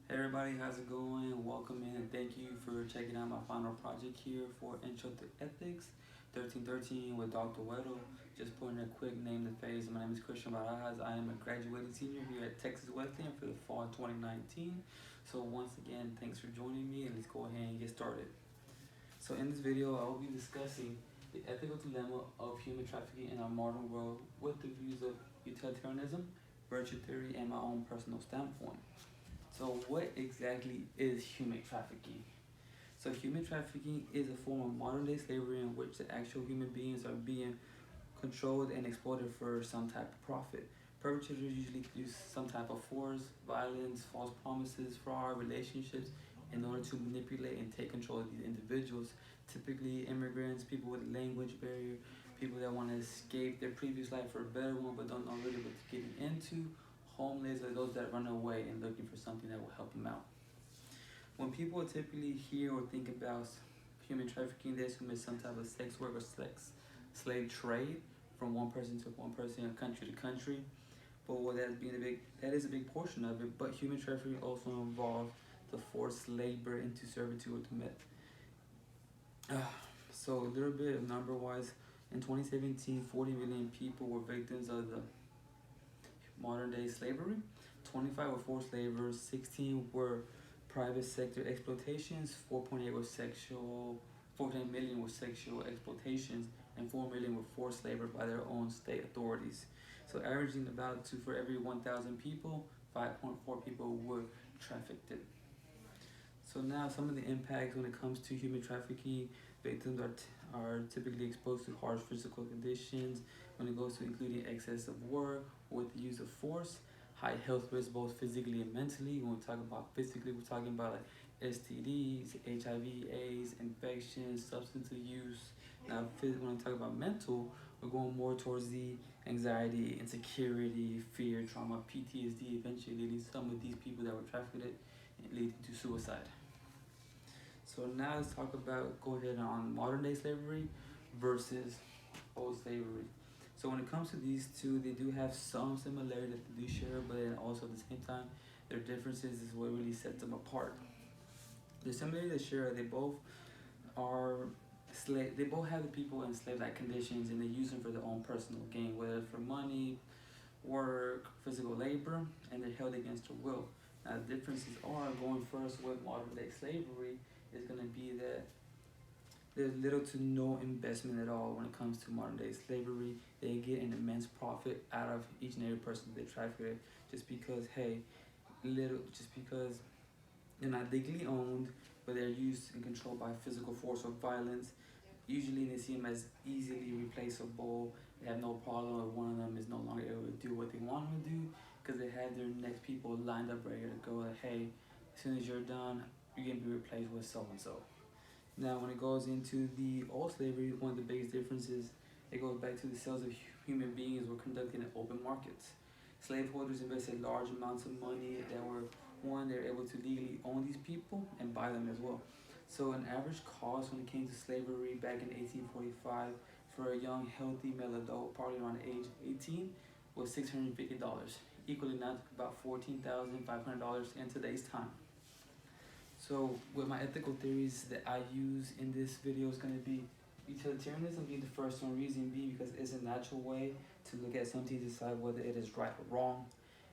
Hey everybody, how's it going? Welcome in and thank you for checking out my final project here for Intro to Ethics 1313 with Dr. Weddle. Just putting a quick name to face. My name is Christian Barajas. I am a graduating senior here at Texas Wesleyan for the fall 2019. So once again, thanks for joining me and let's go ahead and get started. So in this video, I will be discussing the ethical dilemma of human trafficking in our modern world with the views of utilitarianism, virtue theory, and my own personal standpoint. So what exactly is human trafficking? So human trafficking is a form of modern day slavery in which the actual human beings are being controlled and exploited for some type of profit. Perpetrators usually use some type of force, violence, false promises, fraud, relationships in order to manipulate and take control of these individuals. Typically immigrants, people with a language barrier, people that want to escape their previous life for a better one but don't know really what they're getting into. Homeless are those that run away and looking for something that will help them out. When people typically hear or think about human trafficking, they assume it's some type of sex work or slave trade from one person to one person, country to country. But what that is a big portion of it. But human trafficking also involves the forced labor into servitude to met. So a little bit of number wise, in 2017, 40 million people were victims of the modern day slavery. 25 were forced labor, 16 were private sector exploitations, 14 million were sexual exploitations, and 4 million were forced labor by their own state authorities. So averaging about 2 for every 1,000 people, 5.4 people were trafficked. So now some of the impacts when it comes to human trafficking, victims are typically exposed to harsh physical conditions when it goes to including excess of work with the use of force, high health risks both physically and mentally. When we talk about physically, we're talking about like STDs, HIV, AIDS, infections, substance use. Now when we talk about mental, we're going more towards the anxiety, insecurity, fear, trauma, PTSD, eventually leading some of these people that were trafficked leading to suicide. So now let's talk about, go ahead on modern day slavery versus old slavery. So when it comes to these two, they do have some similarity that they do share, but then also at the same time, their differences is what really sets them apart. The similarity they share, they both are they both have the people in slave-like conditions and they use them for their own personal gain, whether for money, work, physical labor, and they're held against their will. Now the differences are, going first with modern day slavery, is going to be that there's little to no investment at all when it comes to modern day slavery. They get an immense profit out of each and every person they traffic just because, just because they're not legally owned, but they're used and controlled by physical force or violence. Usually they see them as easily replaceable. They have no problem if one of them is no longer able to do what they want them to do because they have their next people lined up ready to go. Like, hey, as soon as you're done, you're going to be replaced with so-and-so. Now, when it goes into the old slavery, one of the biggest differences, it goes back to the sales of human beings were conducted in open markets. Slaveholders invested large amounts of money that were, one, they're able to legally own these people and buy them as well. So an average cost when it came to slavery back in 1845 for a young, healthy male adult, probably around age 18, was $650, equaling now to about $14,500 in today's time. So with my ethical theories that I use in this video is going to be utilitarianism being the first one, reason being because it's a natural way to look at something to decide whether it is right or wrong.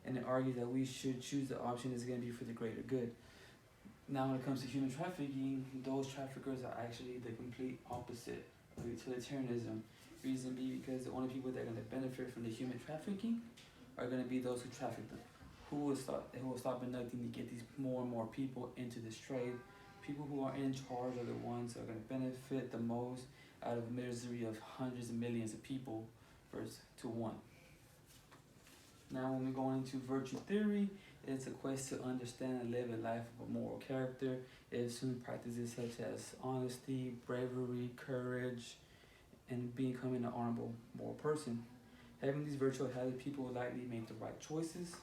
And it argues that we should choose the option that's going to be for the greater good. Now when it comes to human trafficking, those traffickers are actually the complete opposite of utilitarianism. Reason being because the only people that are going to benefit from the human trafficking are going to be those who traffic them. Who will stop at nothing to get these more and more people into this trade. People who are in charge are the ones that are going to benefit the most out of the misery of hundreds of millions of people versus to one. Now when we go into virtue theory, it's a quest to understand and live a life of a moral character. It assumes practices such as honesty, bravery, courage, and becoming an honorable moral person. Having these virtual habits, people will likely make the right choices,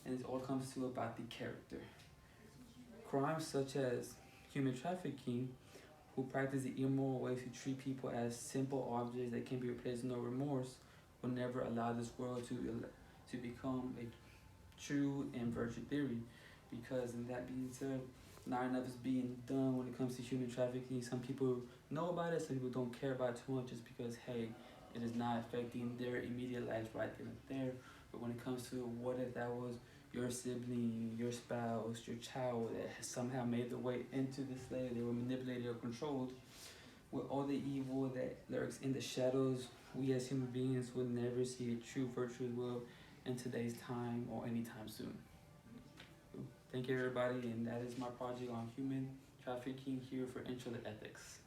and it all comes to about the character. Crimes such as human trafficking, who practice the immoral ways to treat people as simple objects that can be replaced with no remorse, will never allow this world to become a true and virtue theory. because in that being said, not enough is being done when it comes to human trafficking. Some people know about it, some people don't care about it too much just because, hey, it is not affecting their immediate lives right then and there. But when it comes to what if that was your sibling, your spouse, your child that has somehow made their way into the slave, they were manipulated or controlled, with all the evil that lurks in the shadows, we as human beings will never see a true virtuous will in today's time or anytime soon. Thank you, everybody, and that is my project on human trafficking here for Intro to Ethics.